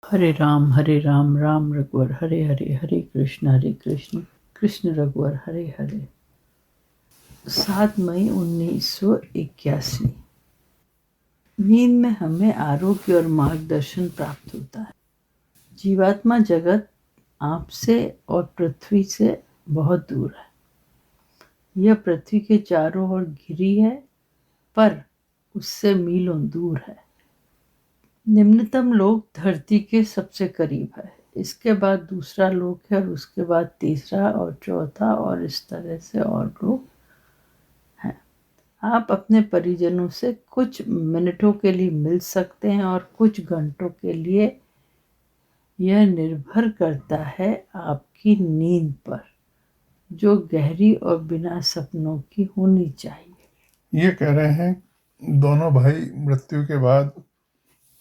हरे राम राम रघुवर हरे हरे, हरे कृष्ण कृष्ण रघुवर हरे हरे। 7 मई 1981। नींद में हमें आरोग्य और मार्गदर्शन प्राप्त होता है। जीवात्मा जगत आपसे और पृथ्वी से बहुत दूर है। यह पृथ्वी के चारों ओर घिरी है, पर उससे मीलों दूर है। निम्नतम लोक धरती के सबसे करीब है, इसके बाद दूसरा लोक है, और उसके बाद तीसरा और चौथा, और इस तरह से और लोग हैं। आप अपने परिजनों से कुछ मिनटों के लिए मिल सकते हैं और कुछ घंटों के लिए। यह निर्भर करता है आपकी नींद पर, जो गहरी और बिना सपनों की होनी चाहिए। ये कह रहे हैं दोनों भाई मृत्यु के बाद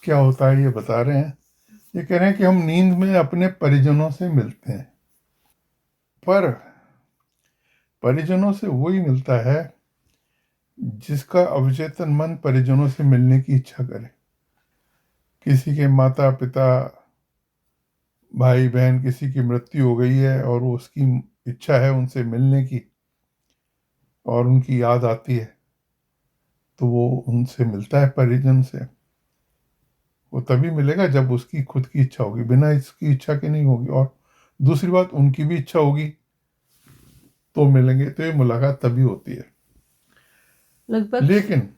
क्या होता है ये बता रहे हैं। ये कह रहे हैं कि हम नींद में अपने परिजनों से मिलते हैं, पर परिजनों से वही मिलता है जिसका अवचेतन मन परिजनों से मिलने की इच्छा करे। किसी के माता पिता भाई बहन किसी की मृत्यु हो गई है और वो उसकी इच्छा है उनसे मिलने की और उनकी याद आती है, तो वो उनसे मिलता है परिजन से। वो तभी मिलेगा जब उसकी खुद की इच्छा होगी, बिना इसकी इच्छा के नहीं होगी। और दूसरी बात, उनकी भी इच्छा होगी तो मिलेंगे, तो ये मुलाकात तभी होती है। लगभग लेकिन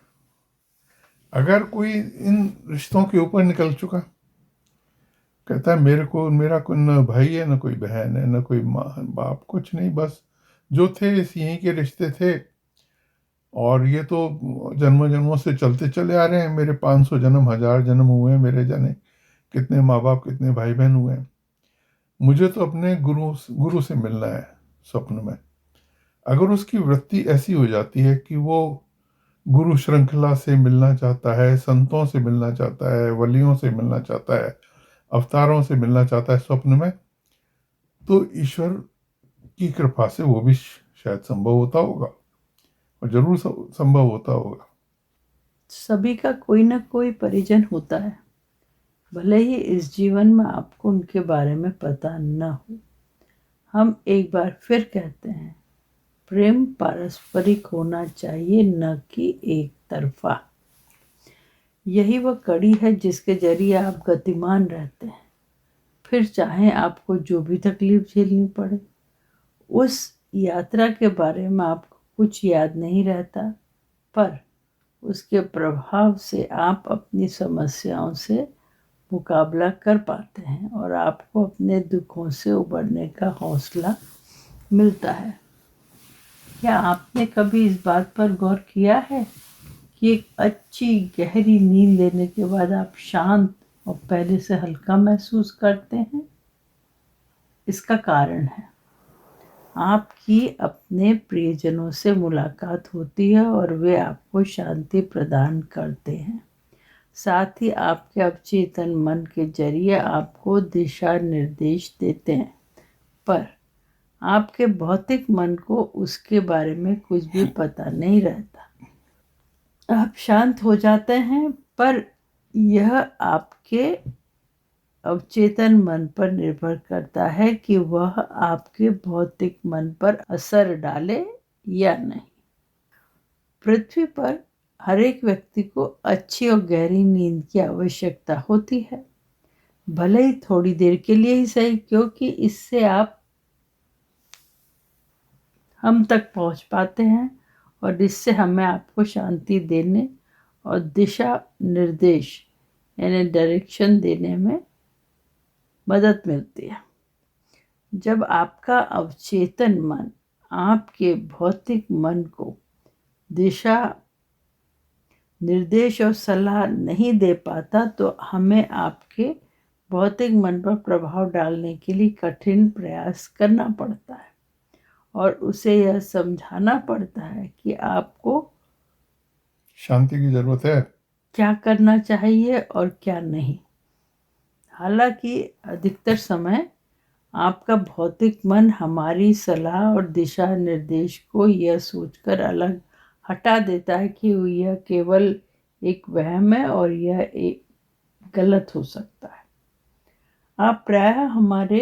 अगर कोई इन रिश्तों के ऊपर निकल चुका, कहता है मेरा कोई न भाई है, न कोई बहन है, न कोई माँ बाप, कुछ नहीं, बस जो थे इस यहीं के रिश्ते थे और ये तो जन्म जन्मों से चलते चले आ रहे हैं। मेरे 500 जन्म 1000 जन्म हुए हैं, मेरे जाने कितने माँ बाप कितने भाई बहन हुए हैं। मुझे तो अपने गुरु से मिलना है स्वप्न में। अगर उसकी वृत्ति ऐसी हो जाती है कि वो गुरु श्रृंखला से मिलना चाहता है, संतों से मिलना चाहता है, वलियों से मिलना चाहता है, अवतारों से मिलना चाहता है स्वप्न में, तो ईश्वर की कृपा से वो भी शायद संभव होता होगा, और जरूर संभव होता होगा। सभी का कोई ना कोई परिजन होता है, भले ही इस जीवन में आपको उनके बारे में पता न हो। हम एक बार फिर कहते हैं, प्रेम पारस्परिक होना चाहिए, न कि एक तरफा। यही वह कड़ी है जिसके जरिए आप गतिमान रहते हैं, फिर चाहे आपको जो भी तकलीफ झेलनी पड़े। उस यात्रा के बारे में आपको कुछ याद नहीं रहता, पर उसके प्रभाव से आप अपनी समस्याओं से मुकाबला कर पाते हैं और आपको अपने दुखों से उबरने का हौसला मिलता है। क्या आपने कभी इस बात पर गौर किया है कि एक अच्छी गहरी नींद लेने के बाद आप शांत और पहले से हल्का महसूस करते हैं? इसका कारण है, आपकी अपने प्रियजनों से मुलाकात होती है और वे आपको शांति प्रदान करते हैं। साथ ही आपके अवचेतन मन के जरिए आपको दिशा निर्देश देते हैं, पर आपके भौतिक मन को उसके बारे में कुछ भी पता नहीं रहता। आप शांत हो जाते हैं, पर यह आपके अवचेतन मन पर निर्भर करता है कि वह आपके भौतिक मन पर असर डाले या नहीं। पृथ्वी पर हर एक व्यक्ति को अच्छी और गहरी नींद की आवश्यकता होती है, भले ही थोड़ी देर के लिए ही सही, क्योंकि इससे आप हम तक पहुंच पाते हैं और इससे हमें आपको शांति देने और दिशा निर्देश यानी डायरेक्शन देने में मदद मिलती है। जब आपका अवचेतन मन आपके भौतिक मन को दिशा निर्देश और सलाह नहीं दे पाता, तो हमें आपके भौतिक मन पर प्रभाव डालने के लिए कठिन प्रयास करना पड़ता है और उसे यह समझाना पड़ता है कि आपको शांति की जरूरत है, क्या करना चाहिए और क्या नहीं। हालांकि अधिकतर समय आपका भौतिक मन हमारी सलाह और दिशा निर्देश को यह सोचकर अलग हटा देता है कि यह केवल एक वहम है और यह एक गलत हो सकता है। आप प्रायः हमारे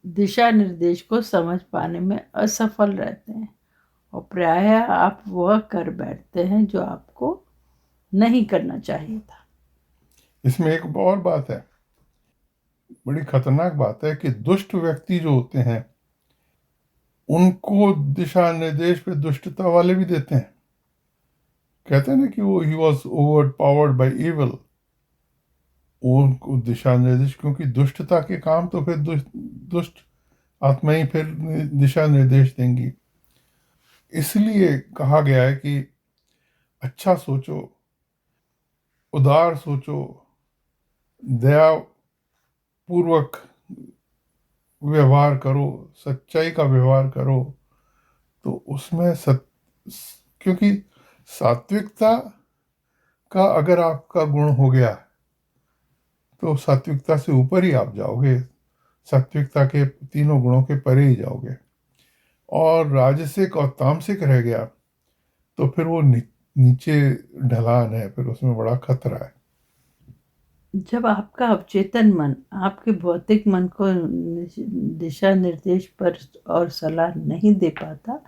दिशा निर्देश को समझ पाने में असफल रहते हैं और प्रायः आप वह कर बैठते हैं जो आपको नहीं करना चाहिए था। इसमें एक और बात है, बड़ी खतरनाक बात है कि दुष्ट व्यक्ति जो होते हैं उनको दिशा निर्देश पे दुष्टता वाले भी देते हैं। कहते हैं ना कि वो he was over powered by evil, उनको दिशा निर्देश, क्योंकि दुष्टता के काम तो फिर दुष्ट आत्मा ही फिर दिशा निर्देश देंगी। इसलिए कहा गया है कि अच्छा सोचो, उदार सोचो, दया पूर्वक व्यवहार करो, सच्चाई का व्यवहार करो। तो उसमें क्योंकि सात्विकता का अगर आपका गुण हो गया तो सात्विकता से ऊपर ही आप जाओगे, सात्विकता के तीनों गुणों के परे ही जाओगे। और राजसिक और तामसिक रह गया तो फिर वो नीचे ढलान है, फिर उसमें बड़ा खतरा है। जब आपका अवचेतन मन आपके भौतिक मन को दिशा निर्देश पर और सलाह नहीं दे पाता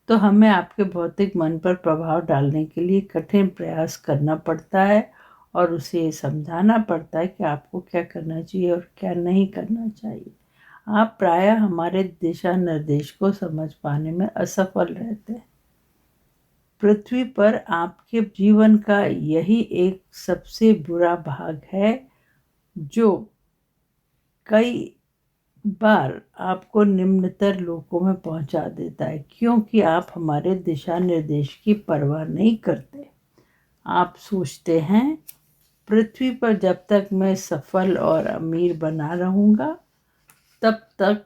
तो हमें आपके भौतिक मन पर प्रभाव डालने के लिए कठिन प्रयास करना पड़ता है और उसे ये समझाना पड़ता है कि आपको क्या करना चाहिए और क्या नहीं करना चाहिए। आप प्रायः हमारे दिशा निर्देश को समझ पाने में असफल रहते हैं। पृथ्वी पर आपके जीवन का यही एक सबसे बुरा भाग है जो कई बार आपको निम्नतर लोकों में पहुंचा देता है, क्योंकि आप हमारे दिशा निर्देश की परवाह नहीं करते। आप सोचते हैं पृथ्वी पर जब तक मैं सफल और अमीर बना रहूंगा तब तक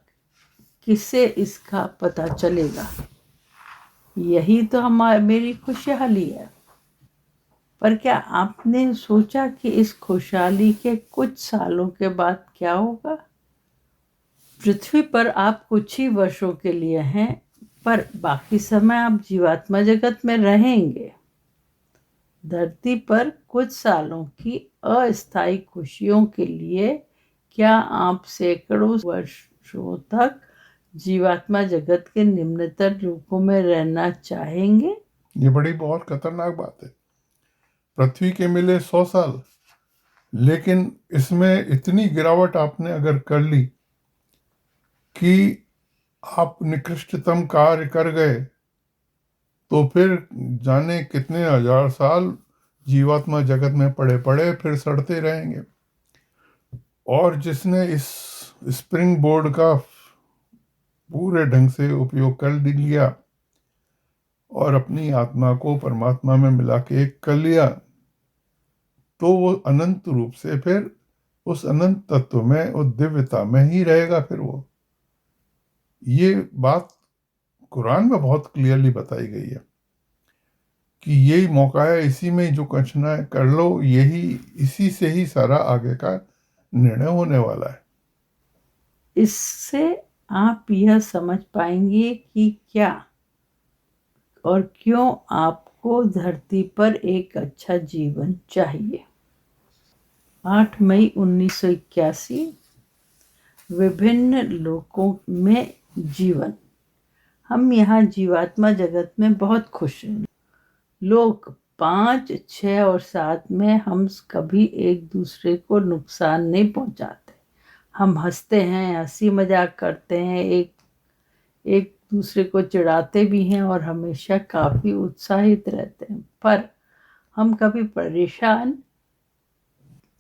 किसे इसका पता चलेगा, यही तो मेरी खुशहाली है। पर क्या आपने सोचा कि इस खुशहाली के कुछ सालों के बाद क्या होगा? पृथ्वी पर आप कुछ ही वर्षों के लिए हैं, पर बाकी समय आप जीवात्मा जगत में रहेंगे। धरती पर कुछ सालों की अस्थायी खुशियों के लिए क्या आप सैकड़ों वर्षों तक जीवात्मा जगत के निम्नतर रूपों में रहना चाहेंगे? ये बड़ी बहुत खतरनाक बात है। पृथ्वी के मिले 100 साल, लेकिन इसमें इतनी गिरावट आपने अगर कर ली कि आप निकृष्टतम कार्य कर गए तो फिर जाने कितने हजार साल जीवात्मा जगत में पड़े पड़े फिर सड़ते रहेंगे। और जिसने इस स्प्रिंग बोर्ड का पूरे ढंग से उपयोग कर लिया और अपनी आत्मा को परमात्मा में मिला के एक कर लिया, तो वो अनंत रूप से फिर उस अनंत तत्व में, उस दिव्यता में ही रहेगा। फिर वो, ये बात कुरान में बहुत क्लियरली बताई गई है कि यही मौका है, इसी में जो करना है कर लो, यही इसी से ही सारा आगे का निर्णय होने वाला है। इससे आप यह समझ पाएंगे कि क्या और क्यों आपको धरती पर एक अच्छा जीवन चाहिए। 8 मई 1981, विभिन्न लोकों में जीवन। हम यहाँ जीवात्मा जगत में बहुत खुश हैं। लोग 5, 6 और 7 में हम कभी एक दूसरे को नुकसान नहीं पहुंचाते। हम हंसते हैं, हंसी मजाक करते हैं, एक दूसरे को चिढ़ाते भी हैं और हमेशा काफ़ी उत्साहित रहते हैं। पर हम कभी परेशान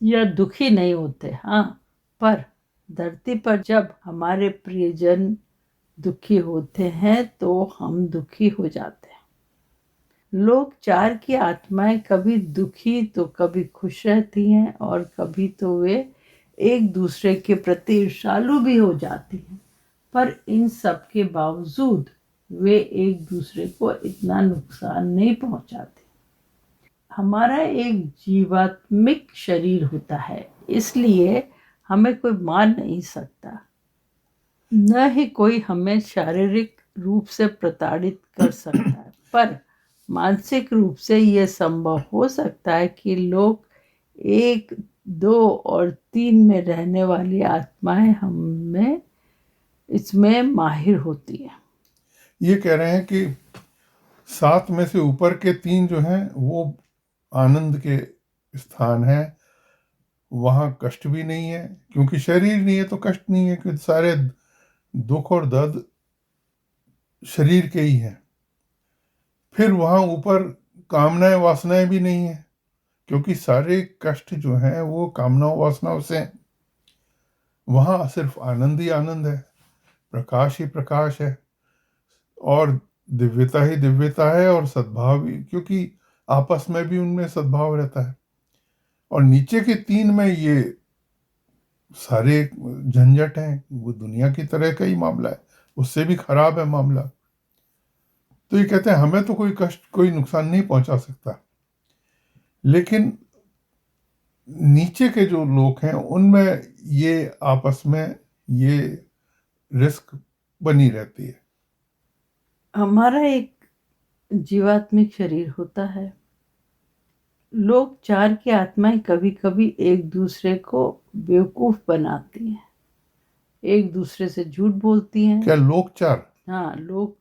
या दुखी नहीं होते। हाँ, पर धरती पर जब हमारे प्रियजन दुखी होते हैं तो हम दुखी हो जाते हैं। लोग 4 की आत्माएं कभी दुखी तो कभी खुश रहती हैं और कभी तो वे एक दूसरे के प्रति ईर्ष्यालु भी हो जाती हैं। पर इन सब के बावजूद वे एक दूसरे को इतना नुकसान नहीं पहुंचाते। हमारा एक जीवात्मिक शरीर होता है, इसलिए हमें कोई मार नहीं सकता, न ही कोई हमें शारीरिक रूप से प्रताड़ित कर सकता है। पर मानसिक रूप से यह संभव हो सकता है कि लोग एक 2 और 3 में रहने वाली आत्माएं हमें इसमें माहिर होती है। ये कह रहे हैं कि 7 में से ऊपर के 3 जो हैं वो आनंद के स्थान है, वहां कष्ट भी नहीं है, क्योंकि शरीर नहीं है तो कष्ट नहीं है, क्योंकि सारे दुख और दर्द शरीर के ही हैं। फिर वहां ऊपर कामनाएं वासनाएं भी नहीं है, क्योंकि सारे कष्ट जो हैं वो कामनाओं वासनाओं से हैं। वहां सिर्फ आनंद ही आनंद है, प्रकाश ही प्रकाश है, और दिव्यता ही दिव्यता है, और सद्भाव ही, क्योंकि आपस में भी उनमें सद्भाव रहता है। और नीचे के 3 में ये सारे झंझट हैं, वो दुनिया की तरह का ही मामला है, उससे भी खराब है मामला। तो ये कहते हैं हमें तो कोई कष्ट कोई नुकसान नहीं पहुंचा सकता, लेकिन नीचे के जो लोग हैं उनमें ये आपस में ये रिस्क बनी रहती है। हमारा एक जीवात्मिक शरीर होता है। लोग 4 की आत्माएं कभी कभी एक दूसरे को बेवकूफ बनाती हैं, एक दूसरे से झूठ बोलती हैं। क्या लोग 4? हाँ, लोग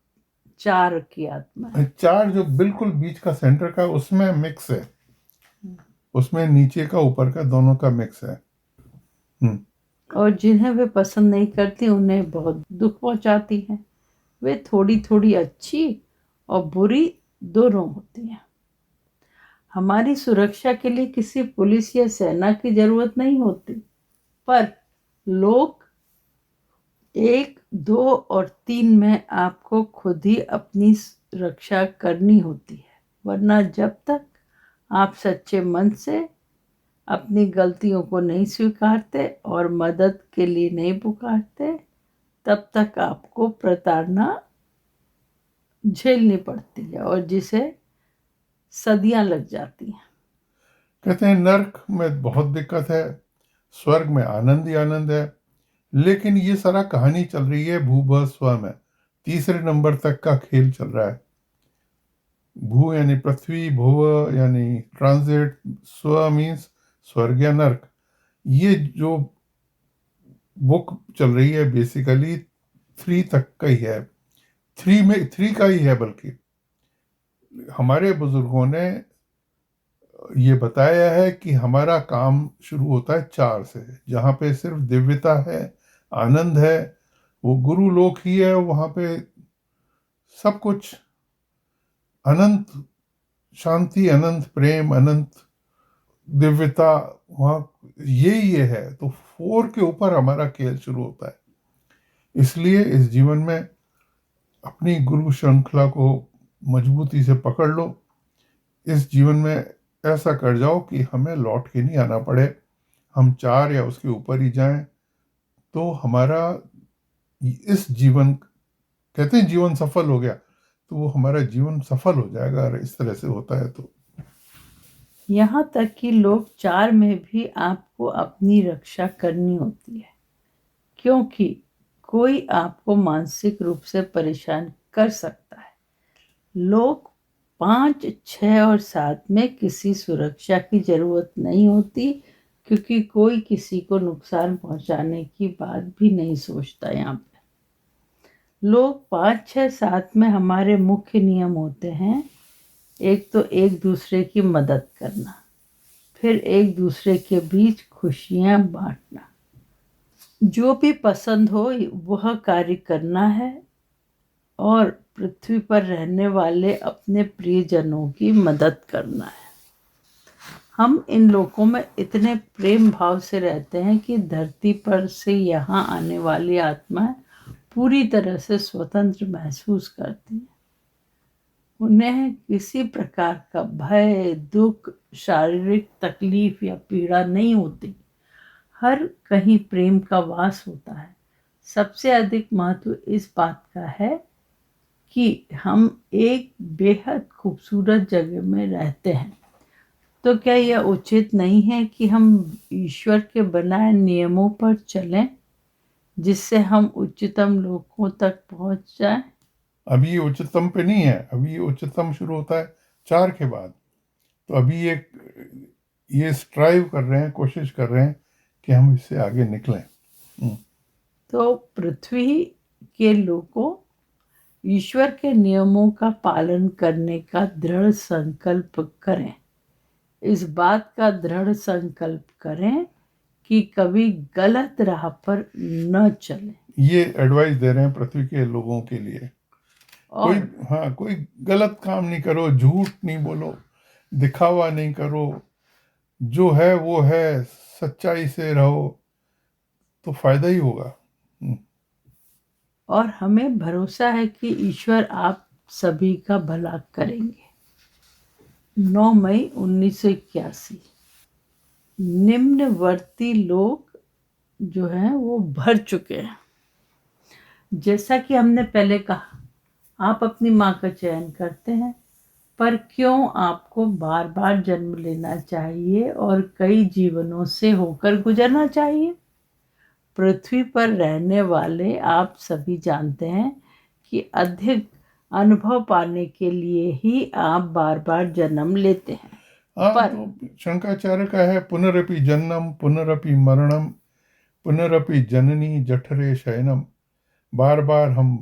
4 की आत्माएं। 4 जो बिल्कुल बीच का सेंटर का उसमें मिक्स है, उसमें नीचे का ऊपर का दोनों का मिक्स है। और जिन्हें वे पसंद नहीं करती उन्हें बहुत दुख पहुंचाती हैं। वे थोड़ी थोड़ी अच्छी और बुरी दोनों होती हैं। हमारी सुरक्षा के लिए किसी पुलिस या सेना की जरूरत नहीं होती, पर लोग 1, 2 और 3 में आपको खुद ही अपनी रक्षा करनी होती है। वरना जब तक आप सच्चे मन से अपनी गलतियों को नहीं स्वीकारते और मदद के लिए नहीं पुकारते, तब तक आपको प्रताड़ना झेलनी पड़ती है, और जिसे सदियां लग जाती हैं। कहते हैं नर्क में बहुत दिक्कत है, स्वर्ग में आनंद ही आनंद है। लेकिन ये सारा कहानी चल रही है भू स्व में, 3 नंबर तक का खेल चल रहा है। भू यानी पृथ्वी, भुव यानी ट्रांजिट, स्व मीन्स स्वर्ग या नर्क। ये जो बुक चल रही है बेसिकली 3 तक का ही है, 3 का ही है। बल्कि हमारे बुजुर्गों ने ये बताया है कि हमारा काम शुरू होता है 4 से, जहाँ पे सिर्फ दिव्यता है, आनंद है, वो गुरु लोक ही है, वहाँ पे सब कुछ अनंत शांति, अनंत प्रेम, अनंत दिव्यता, वहाँ ये है। तो 4 के ऊपर हमारा खेल शुरू होता है। इसलिए इस जीवन में अपनी गुरु श्रृंखला को मजबूती से पकड़ लो। इस जीवन में ऐसा कर जाओ कि हमें लौट के नहीं आना पड़े, हम 4 या उसके ऊपर ही जाएं, तो हमारा इस जीवन, कहते हैं जीवन सफल हो गया, तो वो हमारा जीवन सफल हो जाएगा अगर इस तरह से होता है तो। यहाँ तक कि लोग 4 में भी आपको अपनी रक्षा करनी होती है, क्योंकि कोई आपको मानसिक रूप से परेशान कर सकता है। लोग 5, 6 और 7 में किसी सुरक्षा की जरूरत नहीं होती, क्योंकि कोई किसी को नुकसान पहुंचाने की बात भी नहीं सोचता। यहाँ पे लोग 5, 6, 7 में हमारे मुख्य नियम होते हैं। एक तो एक दूसरे की मदद करना, फिर एक दूसरे के बीच खुशियां बांटना, जो भी पसंद हो वह कार्य करना है, और पृथ्वी पर रहने वाले अपने प्रियजनों की मदद करना है। हम इन लोगों में इतने प्रेम भाव से रहते हैं कि धरती पर से यहाँ आने वाली आत्माएं पूरी तरह से स्वतंत्र महसूस करती हैं। उन्हें किसी प्रकार का भय, दुख, शारीरिक तकलीफ या पीड़ा नहीं होती। हर कहीं प्रेम का वास होता है। सबसे अधिक महत्व इस बात का है कि हम एक बेहद खूबसूरत जगह में रहते हैं। तो क्या यह उचित नहीं है कि हम ईश्वर के बनाए नियमों पर चलें, जिससे हम उच्चतम लोकों तक पहुंच जाएं? अभी उच्चतम पे नहीं है, अभी उच्चतम शुरू होता है 4 के बाद। तो अभी ये स्ट्राइव कर रहे हैं, कोशिश कर रहे हैं कि हम इससे आगे निकलें। तो पृथ्वी के लोगों ईश्वर के नियमों का पालन करने का दृढ़ संकल्प करें। इस बात का दृढ़ संकल्प करें कि कभी गलत राह पर न चलें। ये एडवाइस दे रहे हैं पृथ्वी के लोगों के लिए। कोई और कोई गलत काम नहीं करो, झूठ नहीं बोलो, दिखावा नहीं करो, जो है वो है, सच्चाई से रहो तो फायदा ही होगा। और हमें भरोसा है कि ईश्वर आप सभी का भला करेंगे। 9 मई 1981। निम्नवर्ती लोग जो हैं वो भर चुके हैं। जैसा कि हमने पहले कहा, आप अपनी माँ का चयन करते हैं, पर क्यों आपको बार बार जन्म लेना चाहिए और कई जीवनों से होकर गुजरना चाहिए? पृथ्वी पर रहने वाले आप सभी जानते हैं कि अधिक अनुभव पाने के लिए ही आप बार बार जन्म लेते हैं। हाँ, पर तो शंकराचार्य का है, पुनरपि जन्मम पुनरपि मरणम पुनरपि जननी जठरे शयनम। बार बार हम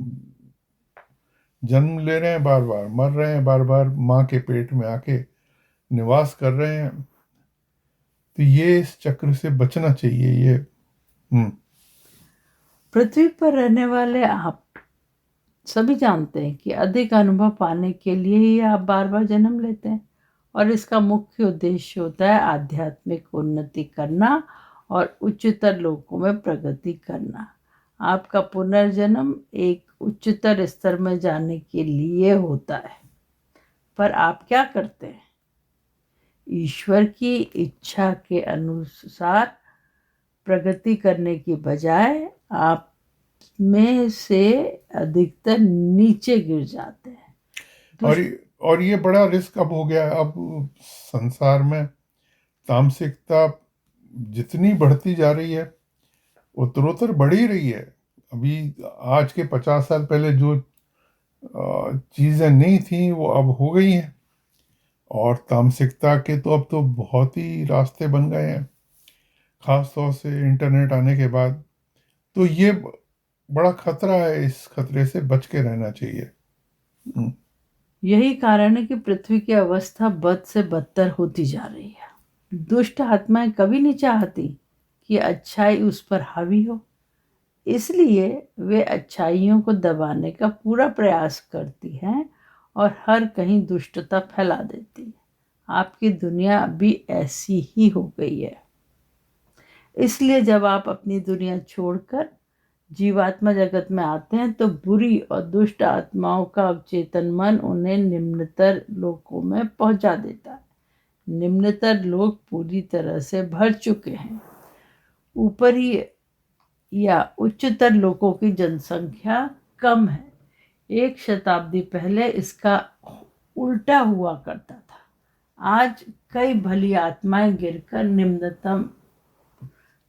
जन्म ले रहे हैं, बार बार मर रहे हैं, बार बार माँ के पेट में आके निवास कर रहे हैं। तो ये इस चक्र से बचना चाहिए। ये पृथ्वी पर रहने वाले आप सभी जानते हैं कि अधिक अनुभव पाने के लिए ही आप बार बार जन्म लेते हैं, और इसका मुख्य उद्देश्य होता है आध्यात्मिक उन्नति करना और उच्चतर लोकों में प्रगति करना। आपका पुनर्जन्म एक उच्चतर स्तर में जाने के लिए होता है। पर आप क्या करते हैं? ईश्वर की इच्छा के अनुसार प्रगति करने की बजाय आप में से अधिकतर नीचे गिर जाते हैं। और ये बड़ा रिस्क अब हो गया है। अब संसार में तामसिकता जितनी बढ़ती जा रही है, उत्तरोत्तर बढ़ ही रही है। अभी आज के 50 साल पहले जो चीज़ें नहीं थी वो अब हो गई हैं, और तामसिकता के तो अब तो बहुत ही रास्ते बन गए हैं, खास तौर से इंटरनेट आने के बाद। तो ये बड़ा खतरा है, इस खतरे से बच के रहना चाहिए। यही कारण है कि पृथ्वी की अवस्था बद से बदतर होती जा रही है। दुष्ट आत्माएं कभी नहीं चाहती कि अच्छाई उस पर हावी हो, इसलिए वे अच्छाइयों को दबाने का पूरा प्रयास करती हैं और हर कहीं दुष्टता फैला देती है। आपकी दुनिया अभी ऐसी ही हो गई है। इसलिए जब आप अपनी दुनिया छोड़कर जीवात्मा जगत में आते हैं तो बुरी और दुष्ट आत्माओं का अवचेतन मन उन्हें निम्नतर लोकों में पहुंचा देता है। निम्नतर लोग पूरी तरह से भर चुके हैं। ऊपरी या उच्चतर लोकों की जनसंख्या कम है। 1 शताब्दी पहले इसका उल्टा हुआ करता था। आज कई भली आत्माएं गिरकर निम्नतम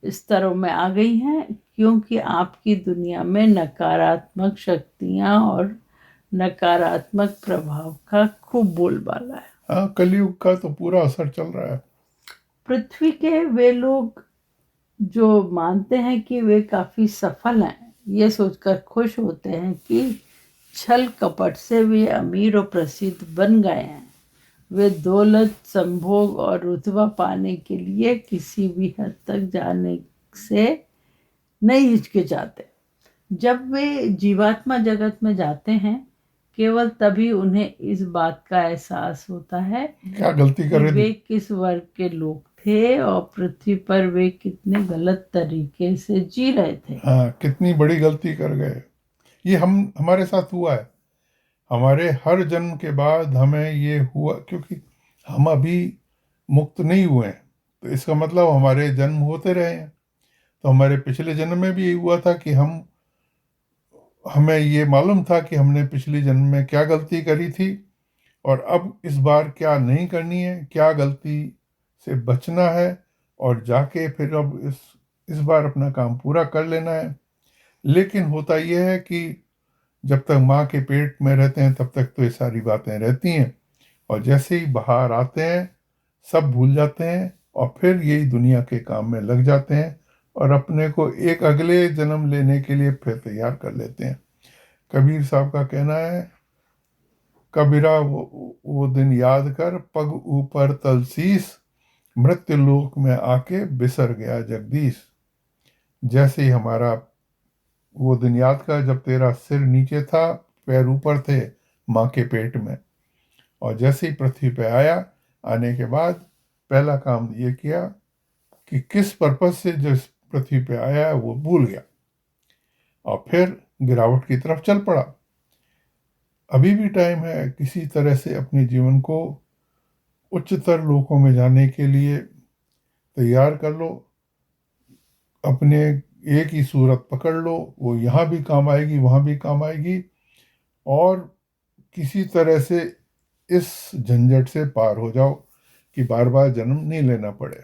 स्तरों में आ गई हैं, क्योंकि आपकी दुनिया में नकारात्मक शक्तियां और नकारात्मक प्रभाव का खूब बोलबाला है। हाँ, कलयुग का तो पूरा असर चल रहा है। पृथ्वी के वे लोग जो मानते हैं कि वे काफी सफल हैं, ये सोचकर खुश होते हैं कि छल कपट से वे अमीर और प्रसिद्ध बन गए हैं। वे दौलत, संभोग और रुतबा पाने के लिए किसी भी हद तक जाने से नहीं हिचकिचाते। जब वे जीवात्मा जगत में जाते हैं, केवल तभी उन्हें इस बात का एहसास होता है क्या गलती कर कि रहे वे थे। किस वर्ग के लोग थे और पृथ्वी पर वे कितने गलत तरीके से जी रहे थे। हाँ, कितनी बड़ी गलती कर गए। ये हमारे साथ हुआ है। हमारे हर जन्म के बाद हमें ये हुआ, क्योंकि हम अभी मुक्त नहीं हुए हैं, तो इसका मतलब हमारे जन्म होते रहे हैं। तो हमारे पिछले जन्म में भी यही हुआ था कि हमें ये मालूम था कि हमने पिछले जन्म में क्या गलती करी थी, और अब इस बार क्या नहीं करनी है, क्या गलती से बचना है, और जाके फिर अब इस बार अपना काम पूरा कर लेना है। लेकिन होता यह है कि जब तक माँ के पेट में रहते हैं तब तक तो ये सारी बातें रहती हैं, और जैसे ही बाहर आते हैं सब भूल जाते हैं, और फिर यही दुनिया के काम में लग जाते हैं और अपने को एक अगले जन्म लेने के लिए फिर तैयार कर लेते हैं। कबीर साहब का कहना है, कबीरा वो दिन याद कर, पग ऊपर तलसीस, मृत्यु लोक में आके बिसर गया जगदीश। जैसे ही हमारा वो दिन याद कर जब तेरा सिर नीचे था, पैर ऊपर थे माँ के पेट में, और जैसे ही पृथ्वी पे आया, आने के बाद पहला काम ये किया कि किस पर्पज से जिस पृथ्वी पे आया है वो भूल गया और फिर गिरावट की तरफ चल पड़ा। अभी भी टाइम है, किसी तरह से अपने जीवन को उच्चतर लोकों में जाने के लिए तैयार कर लो। अपने एक ही सूरत पकड़ लो, वो यहाँ भी काम आएगी वहाँ भी काम आएगी, और किसी तरह से इस झंझट से पार हो जाओ कि बार बार जन्म नहीं लेना पड़े।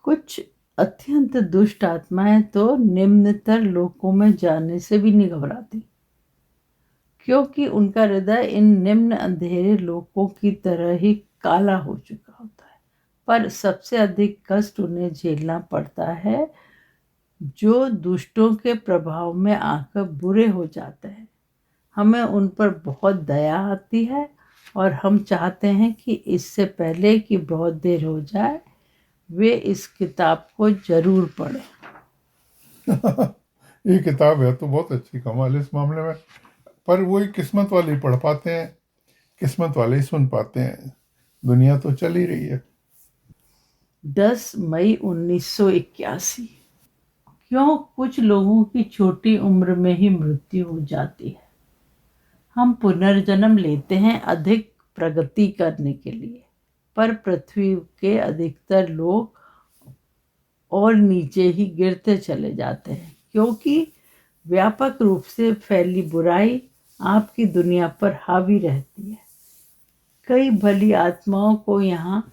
कुछ अत्यंत दुष्ट आत्माएं तो निम्नतर लोकों में जाने से भी नहीं घबराती, क्योंकि उनका हृदय इन निम्न अंधेरे लोकों की तरह ही काला हो चुका होता है। पर सबसे अधिक कष्ट उन्हें झेलना पड़ता है जो दुष्टों के प्रभाव में आकर बुरे हो जाते हैं। हमें उन पर बहुत दया आती है और हम चाहते हैं कि इससे पहले कि बहुत देर हो जाए वे इस किताब को जरूर पढ़ें। ये किताब है तो बहुत अच्छी, कमाल इस मामले में। पर वही किस्मत वाले ही पढ़ पाते हैं, किस्मत वाले ही सुन पाते हैं। दुनिया तो चल ही रही है। 10 मई 1981। क्यों कुछ लोगों की छोटी उम्र में ही मृत्यु हो जाती है? हम पुनर्जन्म लेते हैं अधिक प्रगति करने के लिए, पर पृथ्वी के अधिकतर लोग और नीचे ही गिरते चले जाते हैं, क्योंकि व्यापक रूप से फैली बुराई आपकी दुनिया पर हावी रहती है। कई भली आत्माओं को यहाँ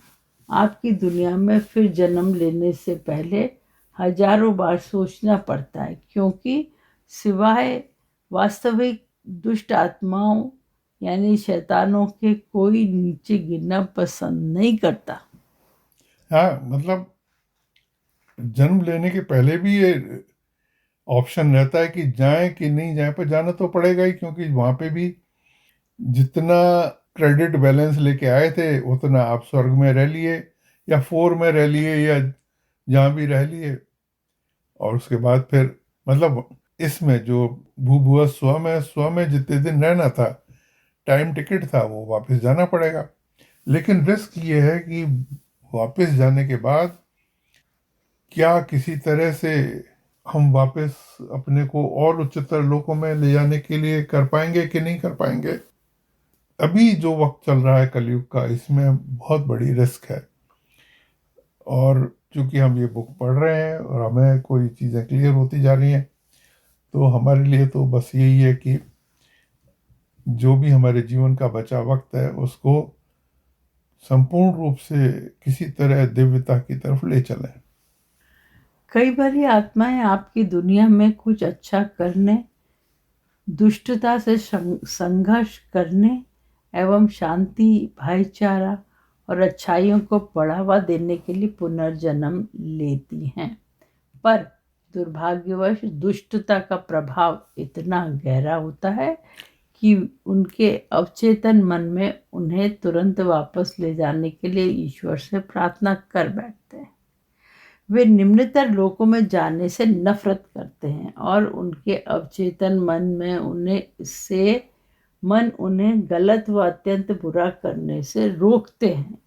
आपकी दुनिया में फिर जन्म लेने से पहले हजारों बार सोचना पड़ता है, क्योंकि सिवाय वास्तविक दुष्ट आत्माओं यानी शैतानों के कोई नीचे गिरना पसंद नहीं करता। हाँ, मतलब जन्म लेने के पहले भी ये ऑप्शन रहता है कि जाएं कि नहीं जाएं, पर जाना तो पड़ेगा ही, क्योंकि वहां पे भी जितना क्रेडिट बैलेंस लेके आए थे उतना आप स्वर्ग में रह लिए या फोर में रह लिए या जहाँ भी रह लिए, और उसके बाद फिर मतलब इसमें जो भूभुआ स्व में जितने दिन रहना था, टाइम टिकट था, वो वापस जाना पड़ेगा। लेकिन रिस्क ये है कि वापस जाने के बाद क्या किसी तरह से हम वापस अपने को और उच्चतर लोकों में ले जाने के लिए कर पाएंगे कि नहीं कर पाएंगे। अभी जो वक्त चल रहा है कलयुग का, इसमें बहुत बड़ी रिस्क है। और चूंकि हम ये बुक पढ़ रहे हैं और हमें कोई चीज़ें क्लियर होती जा रही हैं, तो हमारे लिए तो बस यही है कि जो भी हमारे जीवन का बचा वक्त है उसको संपूर्ण रूप से किसी तरह दिव्यता की तरफ ले चलें। कई बारी आत्माएं आपकी दुनिया में कुछ अच्छा करने, दुष्टता से संघर्ष करने एवं शांति, भाईचारा और अच्छाइयों को बढ़ावा देने के लिए पुनर्जन्म लेती हैं। पर दुर्भाग्यवश दुष्टता का प्रभाव इतना गहरा होता है कि उनके अवचेतन मन में उन्हें तुरंत वापस ले जाने के लिए ईश्वर से प्रार्थना कर बैठते हैं। वे निम्नतर लोकों में जाने से नफरत करते हैं और उनके अवचेतन मन उन्हें गलत व अत्यंत बुरा करने से रोकते हैं।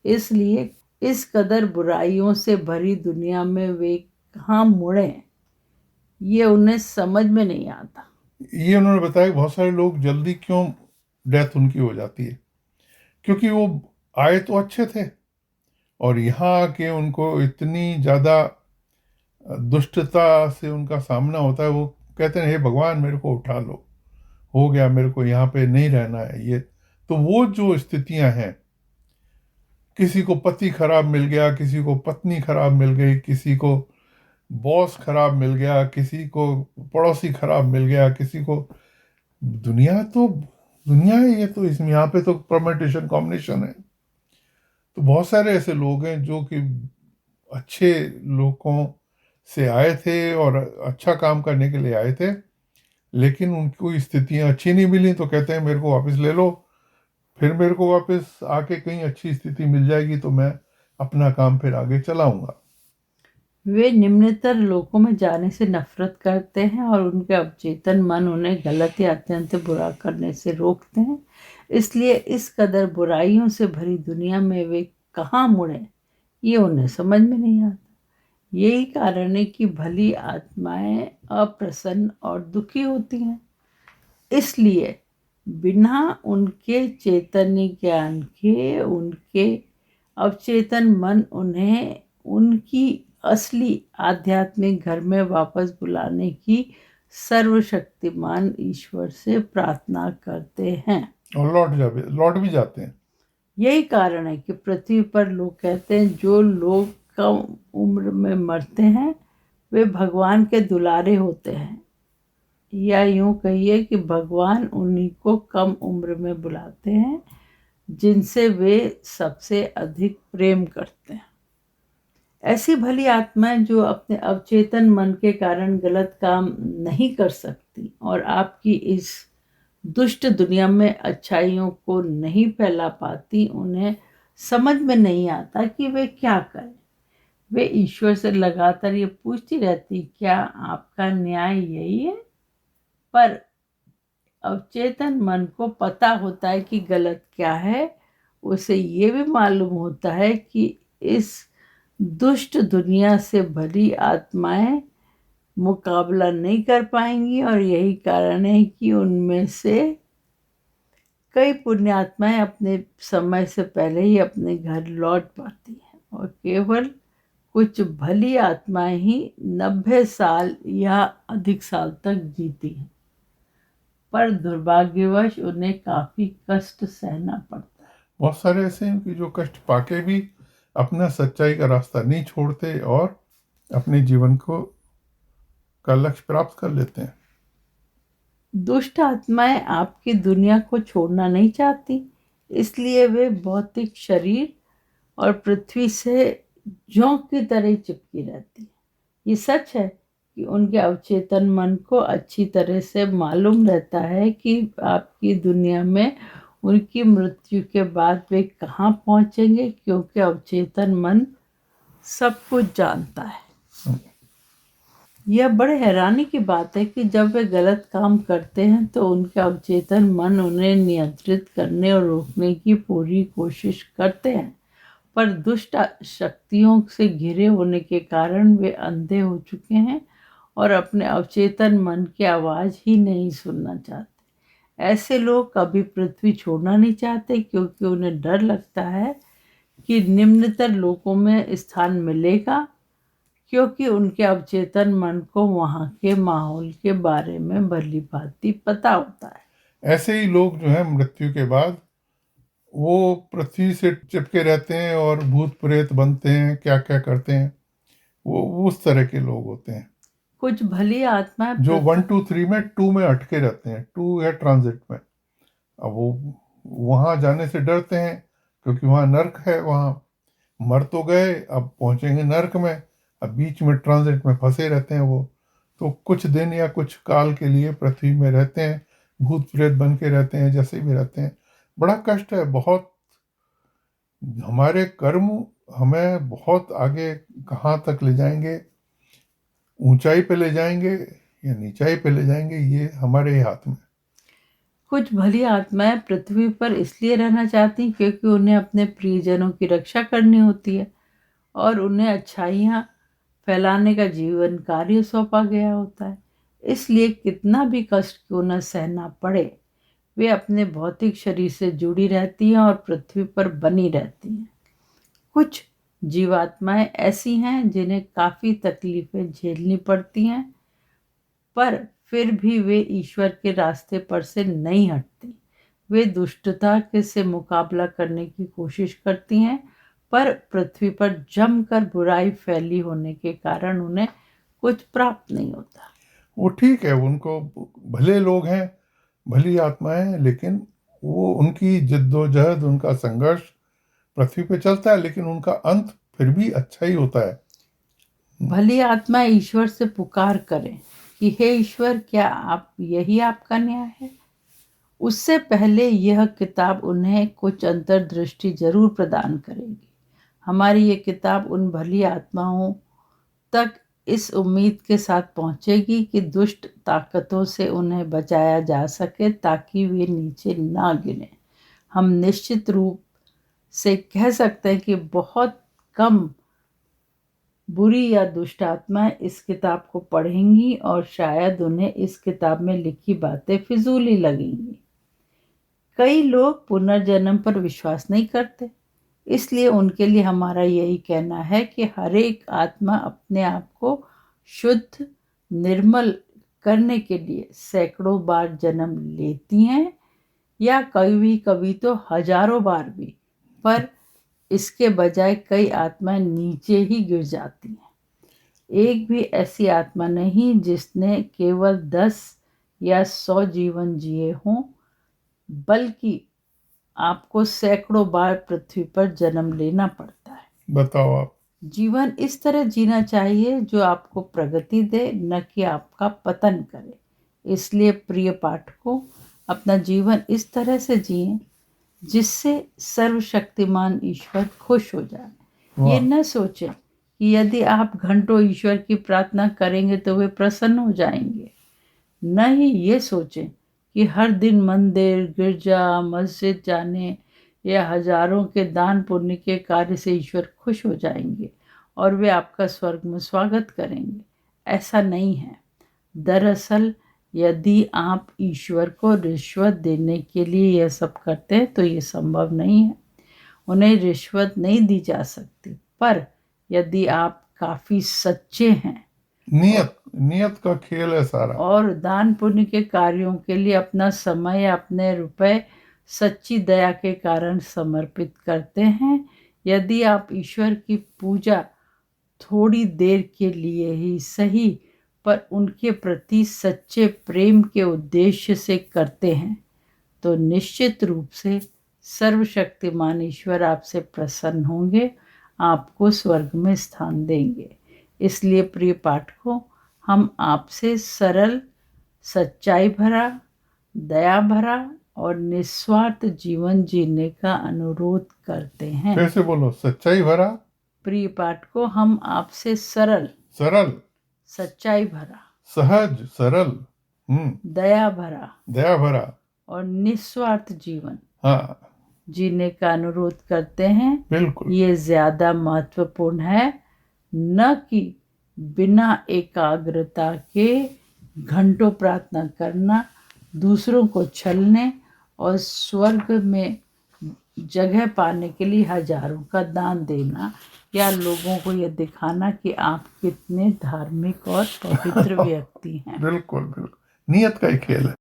इसलिए इस कदर बुराइयों से भरी दुनिया में वे कहाँ मुड़ें, ये उन्हें समझ में नहीं आता। ये उन्होंने बताया कि बहुत सारे लोग जल्दी क्यों डेथ उनकी हो जाती है, क्योंकि वो आए तो अच्छे थे और यहाँ आके उनको इतनी ज़्यादा दुष्टता से उनका सामना होता है। वो कहते हैं हे भगवान मेरे को उठा लो, हो गया, मेरे को यहाँ पे नहीं रहना है। ये तो वो जो स्थितियां हैं, किसी को पति खराब मिल गया, किसी को पत्नी खराब मिल गई, किसी को बॉस खराब मिल गया, किसी को पड़ोसी खराब मिल गया, किसी को दुनिया है ये तो, इसमें यहाँ पे तो परमिटेशन कॉम्बिनेशन है। तो बहुत सारे ऐसे लोग हैं जो कि अच्छे लोगों से आए थे और अच्छा काम करने के लिए आए थे, लेकिन उनको स्थितियां अच्छी नहीं मिली तो कहते हैं मेरे को वापस ले लो, फिर मेरे को वापस आके कहीं अच्छी स्थिति मिल जाएगी तो मैं अपना काम फिर आगे चलाऊंगा। वे निम्नतर लोकों में जाने से नफरत करते हैं और उनके अवचेतन मन उन्हें गलत या अत्यंत बुरा करने से रोकते हैं। इसलिए इस कदर बुराइयों से भरी दुनिया में वे कहाँ मुड़े, ये उन्हें समझ में नहीं आता। यही कारण है कि भली आत्माएं अप्रसन्न और दुखी होती हैं। इसलिए बिना उनके चैतन्य ज्ञान के उनके अवचेतन मन उन्हें उनकी असली आध्यात्मिक घर में वापस बुलाने की सर्वशक्तिमान ईश्वर से प्रार्थना करते हैं। और लौट भी जाते हैं। यही कारण है कि पृथ्वी पर लोग कहते हैं जो लोग कम उम्र में मरते हैं वे भगवान के दुलारे होते हैं, या यूं कहिए कि भगवान उन्हीं को कम उम्र में बुलाते हैं जिनसे वे सबसे अधिक प्रेम करते हैं। ऐसी भली आत्माएं जो अपने अवचेतन मन के कारण गलत काम नहीं कर सकती और आपकी इस दुष्ट दुनिया में अच्छाइयों को नहीं फैला पाती, उन्हें समझ में नहीं आता कि वे क्या करें। वे ईश्वर से लगातार ये पूछती रहती, क्या आपका न्याय यही है? पर अवचेतन मन को पता होता है कि गलत क्या है। उसे ये भी मालूम होता है कि इस दुष्ट दुनिया से भली आत्माएं मुकाबला नहीं कर पाएंगी और यही कारण है कि उनमें से कई पुण्यात्माएं अपने समय से पहले ही अपने घर लौट पाती हैं और केवल कुछ भली आत्माएं ही 90 साल या अधिक साल तक जीती हैं। पर दुर्भाग्यवश उन्हें काफी कष्ट सहना पड़ता है। बहुत सारे ऐसे हैं कि जो कष्ट पाके भी अपना सच्चाई का रास्ता नहीं छोड़ते और अपने जीवन का लक्ष्य प्राप्त कर लेते हैं। दुष्ट आत्माएं आपकी दुनिया को छोड़ना नहीं चाहती, इसलिए वे भौतिक शरीर और पृथ्वी से जौ की तरह चिपकी रहती है। ये सच है कि उनके अवचेतन मन को अच्छी तरह से मालूम रहता है कि आपकी दुनिया में उनकी मृत्यु के बाद वे कहाँ पहुंचेंगे, क्योंकि अवचेतन मन सब कुछ जानता है। यह बड़े हैरानी की बात है कि जब वे गलत काम करते हैं तो उनके अवचेतन मन उन्हें नियंत्रित करने और रोकने की पूरी कोशिश करते हैं, पर दुष्ट शक्तियों से घिरे होने के कारण वे अंधे हो चुके हैं और अपने अवचेतन मन की आवाज़ ही नहीं सुनना चाहते। ऐसे लोग कभी पृथ्वी छोड़ना नहीं चाहते क्योंकि उन्हें डर लगता है कि निम्नतर लोकों में स्थान मिलेगा, क्योंकि उनके अवचेतन मन को वहाँ के माहौल के बारे में भली भांति पता होता है। ऐसे ही लोग जो है मृत्यु के बाद वो पृथ्वी से चिपके रहते हैं और भूत प्रेत बनते हैं, क्या क्या करते हैं, वो उस तरह के लोग होते हैं। कुछ भली आत्मा जो 1 2 3 में 2 में अटके रहते हैं, 2 है ट्रांजिट में। अब वो वहाँ जाने से डरते हैं क्योंकि वहाँ नर्क है, वहाँ मर तो गए अब पहुँचेंगे नर्क में, अब बीच में ट्रांजिट में फंसे रहते हैं वो। तो कुछ दिन या कुछ काल के लिए पृथ्वी में रहते हैं, भूत प्रेत बन के रहते हैं, जैसे भी रहते हैं। बड़ा कष्ट है, बहुत। हमारे कर्म हमें बहुत आगे कहाँ तक ले जाएंगे, ऊंचाई पे ले जाएंगे या नीचाई पे ले जाएंगे, ये हमारे ही हाथ में। कुछ भली आत्माएं पृथ्वी पर इसलिए रहना चाहती क्योंकि उन्हें अपने प्रियजनों की रक्षा करनी होती है और उन्हें अच्छाइयाँ फैलाने का जीवन कार्य सौंपा गया होता है। इसलिए कितना भी कष्ट क्यों न सहना पड़े, वे अपने भौतिक शरीर से जुड़ी रहती हैं और पृथ्वी पर बनी रहती हैं। कुछ जीवात्माएं ऐसी हैं जिन्हें काफ़ी तकलीफ़ें झेलनी पड़ती हैं, पर फिर भी वे ईश्वर के रास्ते पर से नहीं हटती। वे दुष्टता के से मुकाबला करने की कोशिश करती हैं, पर पृथ्वी पर जमकर बुराई फैली होने के कारण उन्हें कुछ प्राप्त नहीं होता। वो ठीक है, उनको भले लोग हैं, भली आत्माएं हैं, लेकिन वो उनकी जिद्दोजहद, उनका संघर्ष पृथ्वी पे चलता है, लेकिन उनका अंत फिर भी अच्छा ही होता है। भली आत्मा ईश्वर से पुकार करें कि हे ईश्वर, क्या आप यही आपका न्याय है। उससे पहले यह किताब उन्हें कुछ अंतर्दृष्टि जरूर प्रदान करेगी। हमारी ये किताब उन भली आत्माओं तक इस उम्मीद के साथ पहुंचेगी कि दुष्ट ताकतों से उन्हें बचाया जा सके ताकि वे नीचे ना गिरे। हम निश्चित रूप से कह सकते हैं कि बहुत कम बुरी या दुष्ट आत्माएं इस किताब को पढ़ेंगी और शायद उन्हें इस किताब में लिखी बातें फिजूली लगेंगी। कई लोग पुनर्जन्म पर विश्वास नहीं करते, इसलिए उनके लिए हमारा यही कहना है कि हर एक आत्मा अपने आप को शुद्ध निर्मल करने के लिए सैकड़ों बार जन्म लेती हैं, या कभी कभी तो हजारों बार भी, पर इसके बजाय कई आत्माएं नीचे ही गिर जाती हैं। एक भी ऐसी आत्मा नहीं जिसने केवल 10 या 100 जीवन जिए हों, बल्कि आपको सैकड़ों बार पृथ्वी पर जन्म लेना पड़ता है। बताओ आप। जीवन इस तरह जीना चाहिए जो आपको प्रगति दे, न कि आपका पतन करे। इसलिए प्रिय पाठकों, अपना जीवन इस तरह से जिएं जिससे सर्वशक्तिमान ईश्वर खुश हो जाए। ये न सोचें कि यदि आप घंटों ईश्वर की प्रार्थना करेंगे तो वे प्रसन्न हो जाएंगे। न ही ये सोचें कि हर दिन मंदिर, गिरजा, मस्जिद जाने या हजारों के दान पुण्य के कार्य से ईश्वर खुश हो जाएंगे और वे आपका स्वर्ग में स्वागत करेंगे। ऐसा नहीं है। दरअसल यदि आप ईश्वर को रिश्वत देने के लिए यह सब करते हैं तो ये संभव नहीं है। उन्हें रिश्वत नहीं दी जा सकती। पर यदि आप काफ़ी सच्चे हैं, नियत का खेल है सारा, और दान पुण्य के कार्यों के लिए अपना समय या अपने रुपए सच्ची दया के कारण समर्पित करते हैं, यदि आप ईश्वर की पूजा थोड़ी देर के लिए ही सही पर उनके प्रति सच्चे प्रेम के उद्देश्य से करते हैं, तो निश्चित रूप से सर्वशक्तिमान ईश्वर आपसे प्रसन्न होंगे, आपको स्वर्ग में स्थान देंगे। इसलिए प्रिय पाठकों, हम आपसे सरल, सच्चाई भरा, दया भरा और निस्वार्थ जीवन जीने का अनुरोध करते हैं। फिर से बोलो, सच्चाई भरा। प्रिय पाठकों, हम आपसे सरल, सच्चाई भरा, सहज, सरल, दया भरा और निस्वार्थ जीवन जीने का अनुरोध करते हैं। बिल्कुल। ये ज्यादा महत्वपूर्ण है, न कि बिना एकाग्रता के घंटों प्रार्थना करना, दूसरों को छलने और स्वर्ग में जगह पाने के लिए हजारों का दान देना, या लोगों को यह दिखाना कि आप कितने धार्मिक और पवित्र व्यक्ति हैं। बिल्कुल बिल्कुल, नियत का ही खेल है।